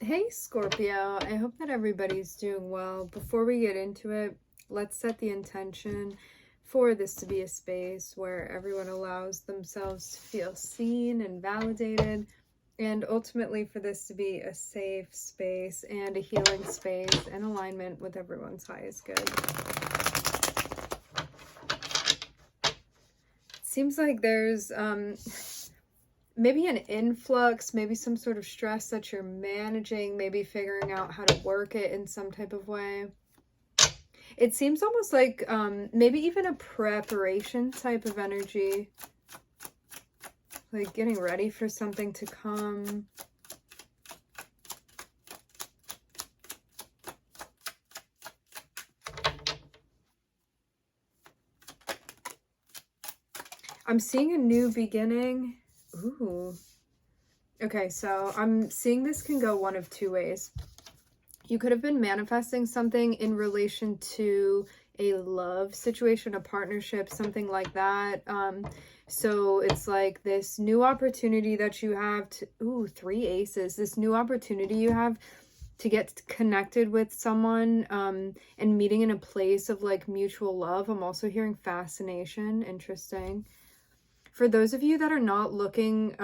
Hey Scorpio, I hope that everybody's doing well. Before we get into it, let's set the intention for this to be a space where everyone allows themselves to feel seen and validated, and ultimately for this to be a safe space and a healing space in alignment with everyone's highest good. Seems like there's maybe an influx, maybe some sort of stress that you're managing, maybe figuring out how to work it in some type of way. It seems almost like maybe even a preparation type of energy, like getting ready for something to come. I'm seeing a new beginning. Ooh. Okay, so I'm seeing this can go one of two ways. You could have been manifesting something in relation to a love situation, a partnership, something like that. So it's like this new opportunity that you have to, ooh, 3 aces, this new opportunity you have to get connected with someone, and meeting in a place of like mutual love. I'm also hearing fascination. Interesting. For those of you that are not looking,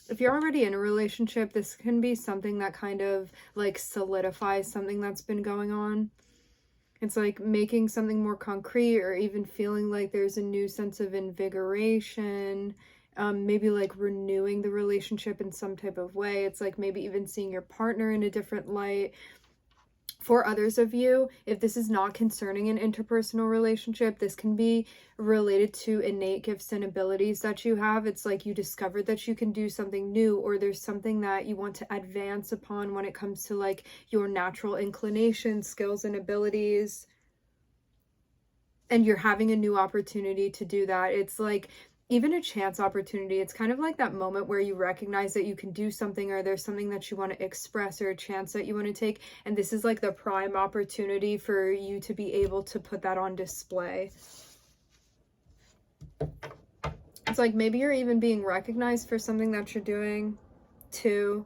if you're already in a relationship, this can be something that kind of like solidifies something that's been going on. It's like making something more concrete, or even feeling like there's a new sense of invigoration, maybe like renewing the relationship in some type of way. It's like maybe even seeing your partner in a different light. For others of you, if this is not concerning an interpersonal relationship, this can be related to innate gifts and abilities that you have. It's like you discovered that you can do something new, or there's something that you want to advance upon when it comes to like your natural inclinations, skills, and abilities. And you're having a new opportunity to do that. It's like even a chance opportunity. It's kind of like that moment where you recognize that you can do something, or there's something that you want to express, or a chance that you want to take. And this is like the prime opportunity for you to be able to put that on display. It's like maybe you're even being recognized for something that you're doing too.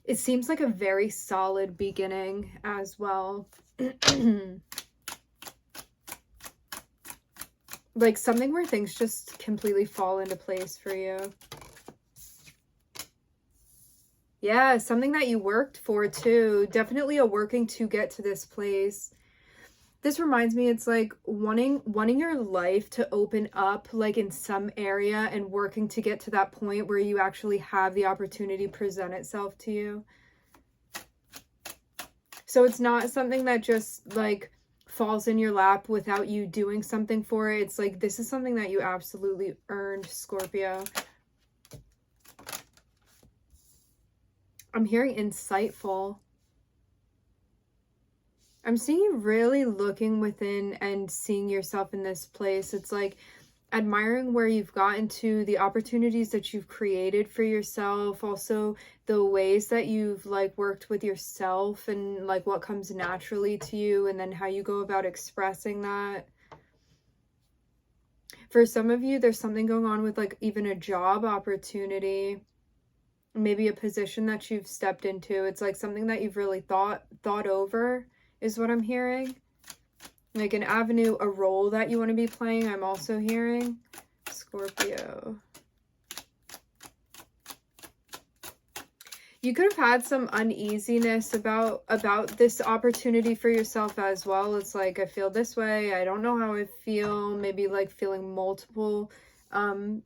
It seems like a very solid beginning as well. Like something where things just completely fall into place for you. Yeah, something that you worked for too. Definitely a working to get to this place. This reminds me, it's like wanting your life to open up like in some area, and working to get to that point where you actually have the opportunity present itself to you. So it's not something that just like falls in your lap without you doing something for it. It's like this is something that you absolutely earned, Scorpio. I'm hearing insightful. I'm seeing you really looking within and seeing yourself in this place. It's like admiring where you've gotten to, the opportunities that you've created for yourself, also the ways that you've like worked with yourself, and like what comes naturally to you, and then how you go about expressing that. For some of you, there's something going on with like even a job opportunity, maybe a position that you've stepped into. It's like something that you've really thought over is what I'm hearing. Like an avenue, a role that you want to be playing, I'm also hearing. Scorpio. You could have had some uneasiness about this opportunity for yourself as well. It's like, I feel this way, I don't know how I feel. Maybe like feeling multiple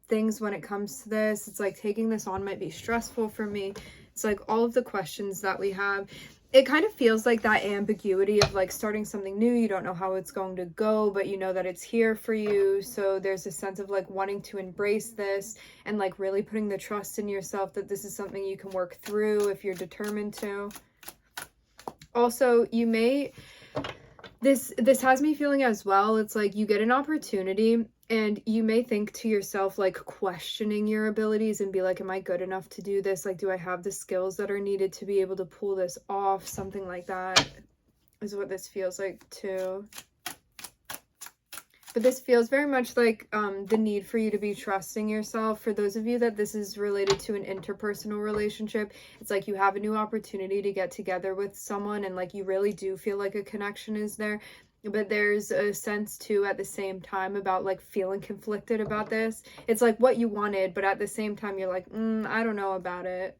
things when it comes to this. It's like taking this on might be stressful for me. It's like all of the questions that we have. It kind of feels like that ambiguity of like starting something new. You don't know how it's going to go, but you know that it's here for you. So there's a sense of like wanting to embrace this, and like really putting the trust in yourself that this is something you can work through if you're determined to. Also, you may, this has me feeling as well, it's like you get an opportunity and you may think to yourself, like questioning your abilities and be like, am I good enough to do this? Like, do I have the skills that are needed to be able to pull this off? Something like that. is what this feels like too. But this feels very much like the need for you to be trusting yourself. For those of you that this is related to an interpersonal relationship, it's like you have a new opportunity to get together with someone and like you really do feel like a connection is there. But there's a sense too at the same time about like feeling conflicted about this. It's like what you wanted, but at the same time you're like, I don't know about it.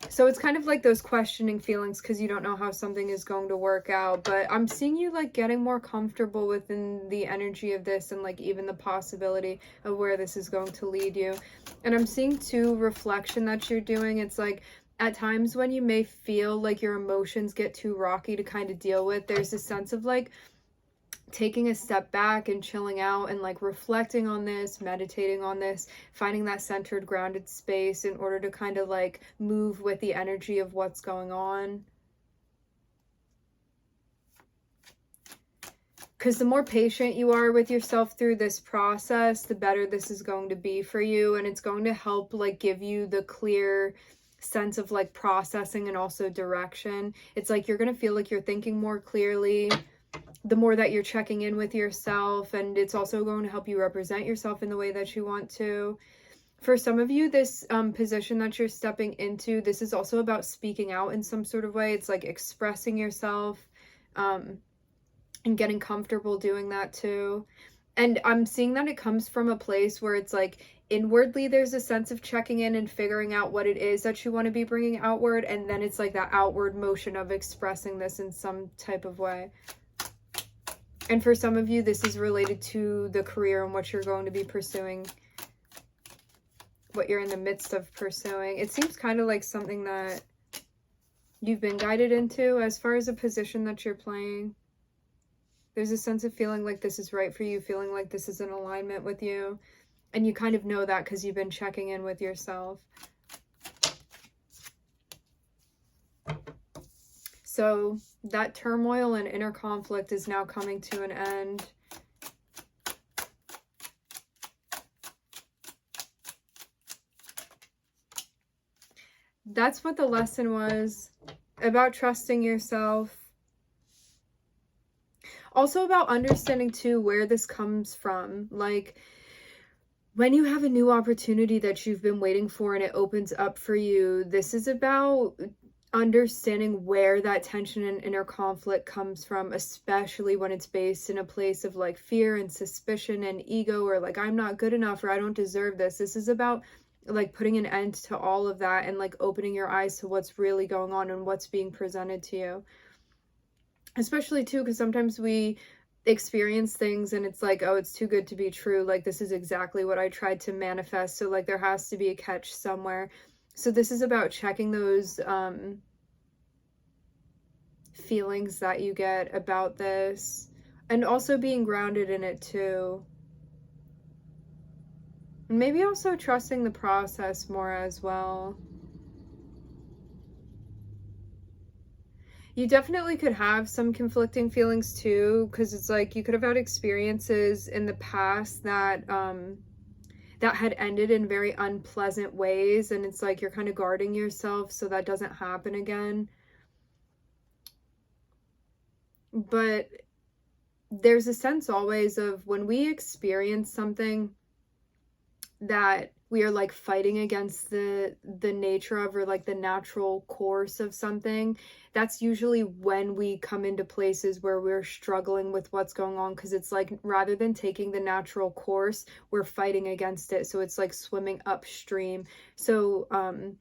So it's kind of like those questioning feelings because you don't know how something is going to work out. But I'm seeing you like getting more comfortable within the energy of this and like even the possibility of where this is going to lead you. And I'm seeing too reflection that you're doing. It's like at times when you may feel like your emotions get too rocky to kind of deal with, there's a sense of like taking a step back and chilling out and like reflecting on this, meditating on this, finding that centered, grounded space in order to kind of like move with the energy of what's going on. Because the more patient you are with yourself through this process, the better this is going to be for you. And it's going to help like give you the clear sense of like processing and also direction. It's like you're going to feel like you're thinking more clearly the more that you're checking in with yourself, and it's also going to help you represent yourself in the way that you want to. For some of you, this position that you're stepping into, this is also about speaking out in some sort of way. It's like expressing yourself and getting comfortable doing that too. And I'm seeing that it comes from a place where it's like inwardly there's a sense of checking in and figuring out what it is that you want to be bringing outward, and then it's like that outward motion of expressing this in some type of way. And for some of you, this is related to the career and what you're going to be pursuing, what you're in the midst of pursuing. It seems kind of like something that you've been guided into as far as a position that you're playing. There's a sense of feeling like this is right for you, feeling like this is in alignment with you. And you kind of know that because you've been checking in with yourself. So that turmoil and inner conflict is now coming to an end. That's what the lesson was, about trusting yourself. Also about understanding too where this comes from. Like when you have a new opportunity that you've been waiting for and it opens up for you, this is about understanding where that tension and inner conflict comes from, especially when it's based in a place of like fear and suspicion and ego, or like I'm not good enough or I don't deserve this. This is about like putting an end to all of that and like opening your eyes to what's really going on and what's being presented to you. Especially too because sometimes we experience things and it's like, oh, it's too good to be true, like this is exactly what I tried to manifest, so like there has to be a catch somewhere. So this is about checking those feelings that you get about this and also being grounded in it too. And maybe also trusting the process more as well. You definitely could have some conflicting feelings too, because it's like you could have had experiences in the past that that had ended in very unpleasant ways, and it's like you're kind of guarding yourself so that doesn't happen again. But there's a sense always of when we experience something that we are like fighting against the nature of, or like the natural course of something, that's usually when we come into places where we're struggling with what's going on, because it's like rather than taking the natural course, we're fighting against it, so it's like swimming upstream. So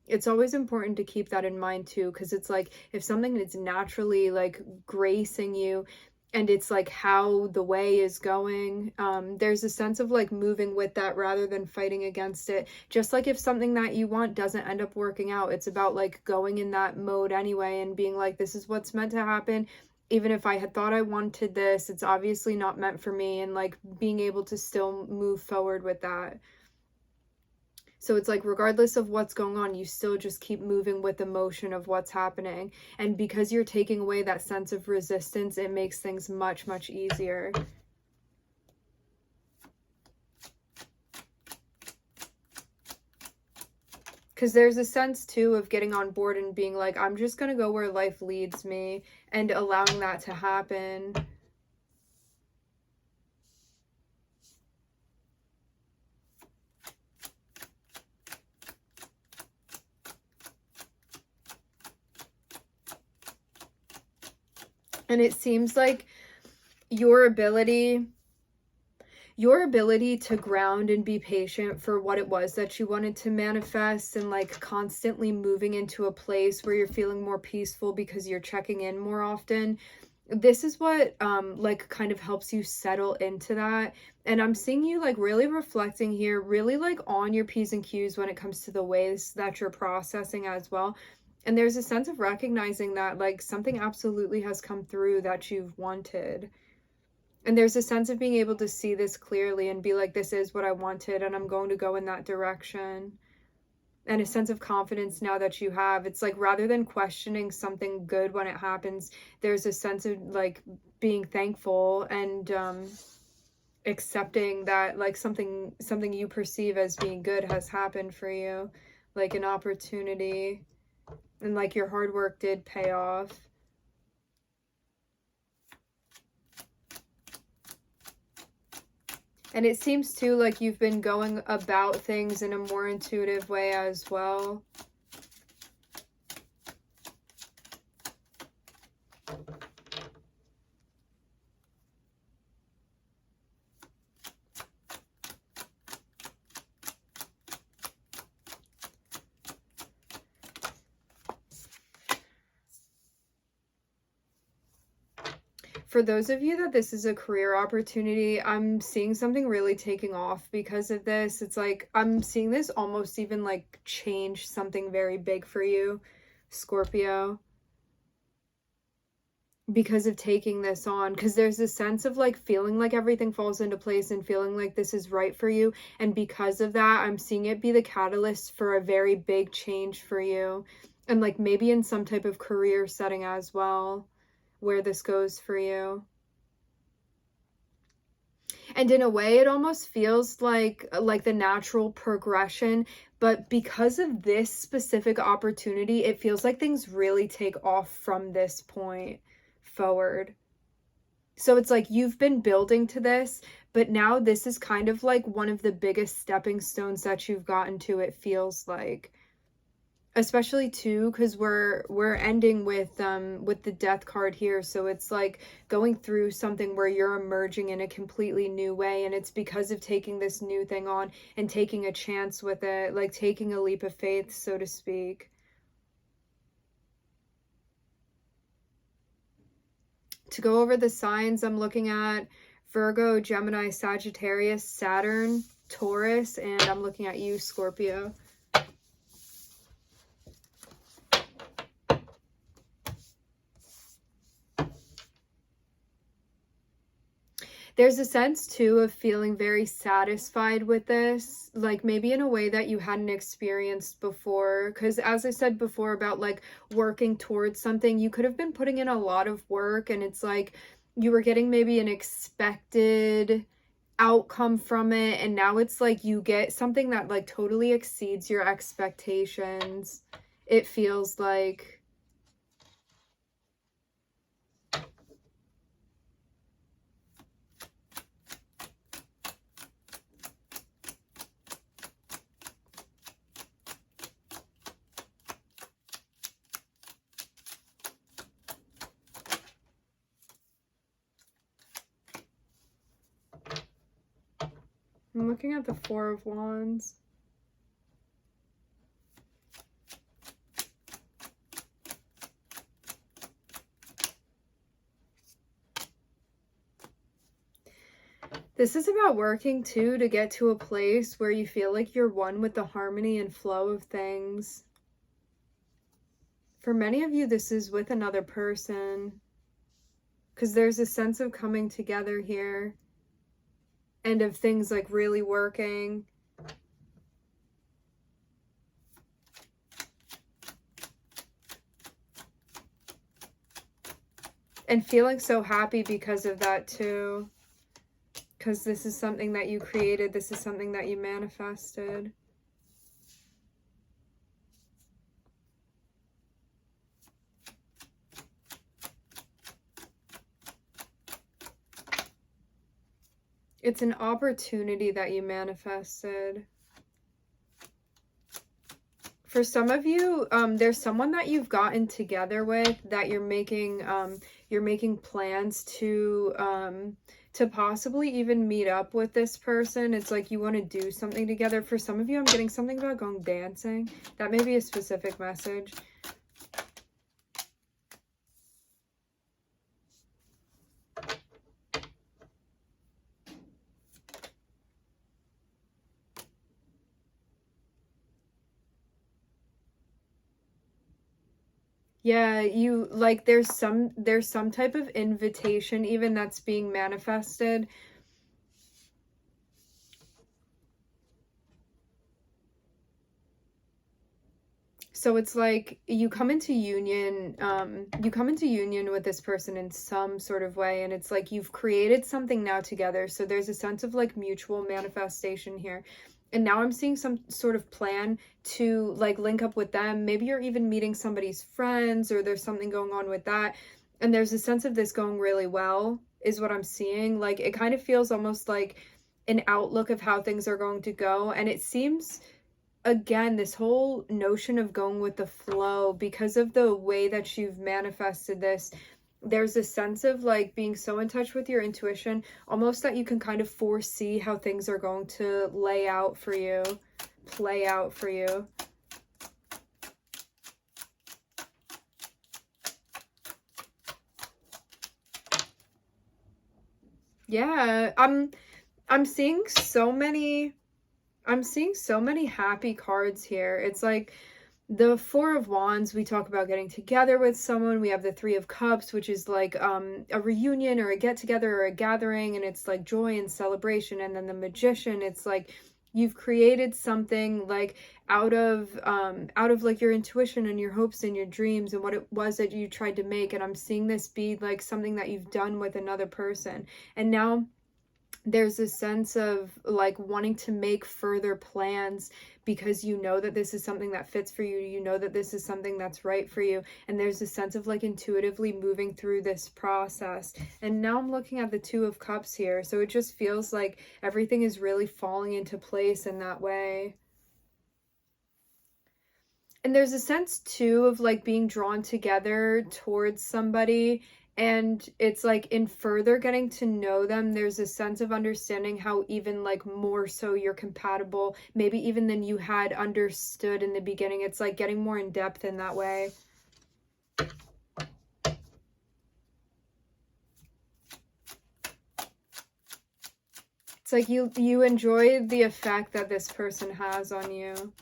it's always important to keep that in mind too, because it's like if something is naturally like gracing you and it's like how the way is going, there's a sense of like moving with that rather than fighting against it. Just like if something that you want doesn't end up working out, it's about like going in that mode anyway and being like, this is what's meant to happen. Even if I had thought I wanted this, it's obviously not meant for me, and like being able to still move forward with that. So it's like regardless of what's going on, you still just keep moving with the motion of what's happening. And because you're taking away that sense of resistance, it makes things much, much easier. Because there's a sense too of getting on board and being like, I'm just going to go where life leads me. and allowing that to happen. And it seems like your ability to ground and be patient for what it was that you wanted to manifest, and like constantly moving into a place where you're feeling more peaceful because you're checking in more often. This is what like kind of helps you settle into that. And I'm seeing you like really reflecting here, really like on your P's and Q's when it comes to the ways that you're processing as well. And there's a sense of recognizing that like something absolutely has come through that you've wanted. And there's a sense of being able to see this clearly and be like, this is what I wanted and I'm going to go in that direction. And a sense of confidence now that you have. It's like, rather than questioning something good when it happens, there's a sense of like being thankful and accepting that like something you perceive as being good has happened for you, like an opportunity, and like your hard work did pay off. And it seems too like you've been going about things in a more intuitive way as well. For those of you that this is a career opportunity, I'm seeing something really taking off because of this. It's like, I'm seeing this almost even like change something very big for you, Scorpio, because of taking this on. Because there's a sense of like feeling like everything falls into place and feeling like this is right for you. And because of that, I'm seeing it be the catalyst for a very big change for you. And like maybe in some type of career setting as well, where this goes for you. And in a way, it almost feels like the natural progression, but because of this specific opportunity, it feels like things really take off from this point forward. So it's like you've been building to this, but now this is kind of like one of the biggest stepping stones that you've gotten to, it feels like. Especially too, because we're ending with the death card here, so it's like going through something where you're emerging in a completely new way, and it's because of taking this new thing on and taking a chance with it, like taking a leap of faith, so to speak. To go over the signs, I'm looking at Virgo, Gemini, Sagittarius, Saturn, Taurus, and I'm looking at you, Scorpio. There's a sense too of feeling very satisfied with this, like maybe in a way that you hadn't experienced before. Because as I said before about like working towards something, you could have been putting in a lot of work and it's like you were getting maybe an expected outcome from it, and now it's like you get something that like totally exceeds your expectations, it feels like. I'm looking at the Four of Wands. This is about working too to get to a place where you feel like you're one with the harmony and flow of things. For many of you, this is with another person, because there's a sense of coming together here and of things like really working. And feeling so happy because of that too. Because this is something that you created. This is something that you manifested. It's an opportunity that you manifested. For some of you, there's someone that you've gotten together with that you're making plans to possibly even meet up with this person. It's like you want to do something together. For some of you, I'm getting something about going dancing. That may be a specific message. Yeah, you like there's some type of invitation even that's being manifested. So it's like you come into union with this person in some sort of way, and it's like you've created something now together. So there's a sense of like mutual manifestation here. And now I'm seeing some sort of plan to like link up with them. Maybe you're even meeting somebody's friends, or there's something going on with that. And there's a sense of this going really well, is what I'm seeing. Like it kind of feels almost like an outlook of how things are going to go. And it seems, again, this whole notion of going with the flow, because of the way that you've manifested this, there's a sense of like being so in touch with your intuition, almost that you can kind of foresee how things are going to play out for you. Yeah, I'm seeing so many happy cards here. It's like the Four of Wands, we talk about getting together with someone. We have the Three of Cups, which is like a reunion or a get together or a gathering, and it's like joy and celebration. And then the Magician, it's like you've created something like out of like your intuition and your hopes and your dreams and what it was that you tried to make. And I'm seeing this be like something that you've done with another person. And now there's a sense of like wanting to make further plans because you know that this is something that fits for you. You know that this is something that's right for you. And there's a sense of like intuitively moving through this process. And now I'm looking at the Two of Cups here. So it just feels like everything is really falling into place in that way. And there's a sense too of like being drawn together towards somebody, and it's like in further getting to know them, there's a sense of understanding how even like more so you're compatible, maybe even than you had understood in the beginning. It's like getting more in depth in that way. It's like you enjoy the effect that this person has on you.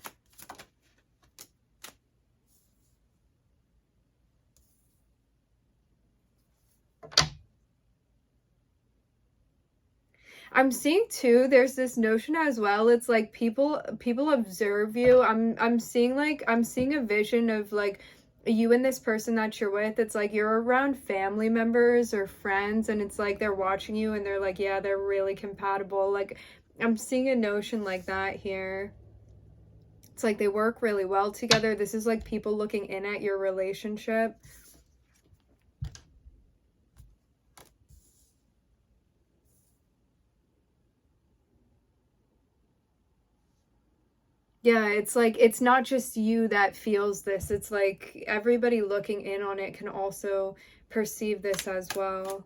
I'm seeing too, there's this notion as well. It's like people observe you. I'm seeing a vision of like you and this person that you're with. It's like you're around family members or friends, and it's like they're watching you and they're like, yeah, they're really compatible. Like I'm seeing a notion like that here. It's like they work really well together. This is like people looking in at your relationship. Yeah, it's like it's not just you that feels this. It's like everybody looking in on it can also perceive this as well.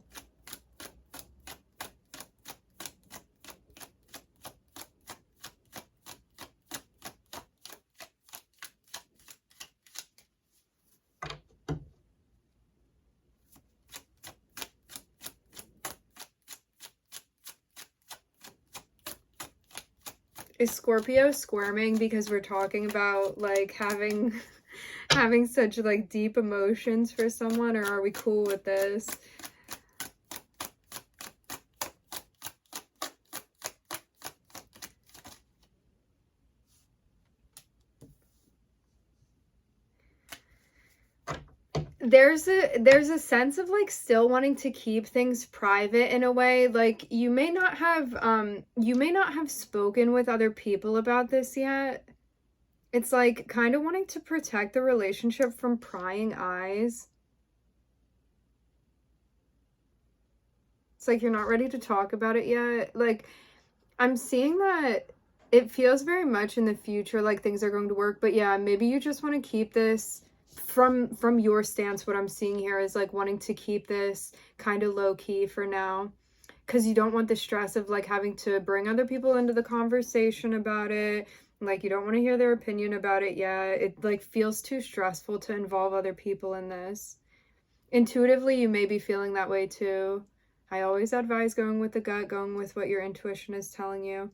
Is Scorpio squirming because we're talking about like having such like deep emotions for someone, or are we cool with this? There's a sense of like still wanting to keep things private in a way. Like you may not have spoken with other people about this yet. It's like kind of wanting to protect the relationship from prying eyes. It's like you're not ready to talk about it yet. Like, I'm seeing that it feels very much in the future like things are going to work, but yeah, maybe you just want to keep this from your stance. What I'm seeing here is like wanting to keep this kind of low key for now, because you don't want the stress of like having to bring other people into the conversation about it. Like, you don't want to hear their opinion about it yet. It like feels too stressful to involve other people in this. Intuitively, you may be feeling that way too. I always advise going with the gut, going with what your intuition is telling you.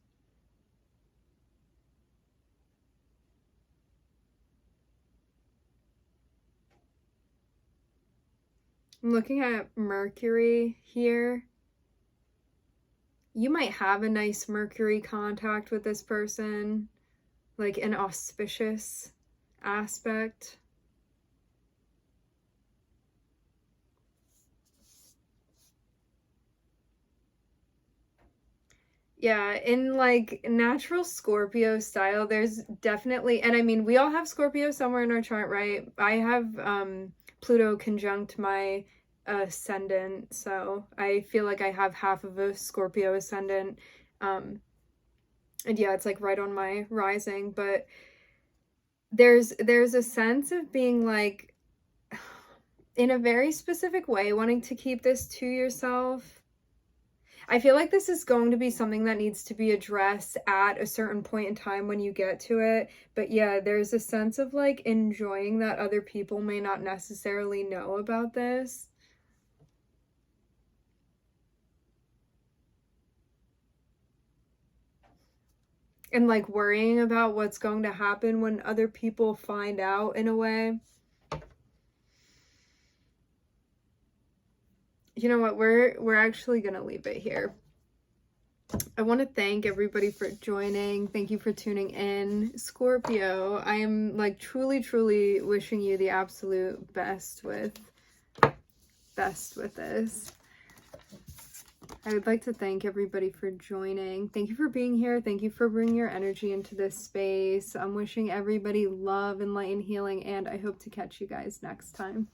I'm looking at Mercury here. You might have a nice Mercury contact with this person, like an auspicious aspect. Yeah, in like natural Scorpio style, there's definitely, and I mean, we all have Scorpio somewhere in our chart, right? I have Pluto conjunct my ascendant, so I feel like I have half of a Scorpio ascendant. And yeah, it's like right on my rising, but there's a sense of being like in a very specific way wanting to keep this to yourself. I feel like this is going to be something that needs to be addressed at a certain point in time when you get to it. But yeah, there's a sense of like enjoying that other people may not necessarily know about this. And like worrying about what's going to happen when other people find out in a way. You know what? We're actually going to leave it here. I want to thank everybody for joining. Thank you for tuning in. Scorpio, I am like truly wishing you the absolute best with this. I would like to thank everybody for joining. Thank you for being here. Thank you for bringing your energy into this space. I'm wishing everybody love and light and healing, and I hope to catch you guys next time.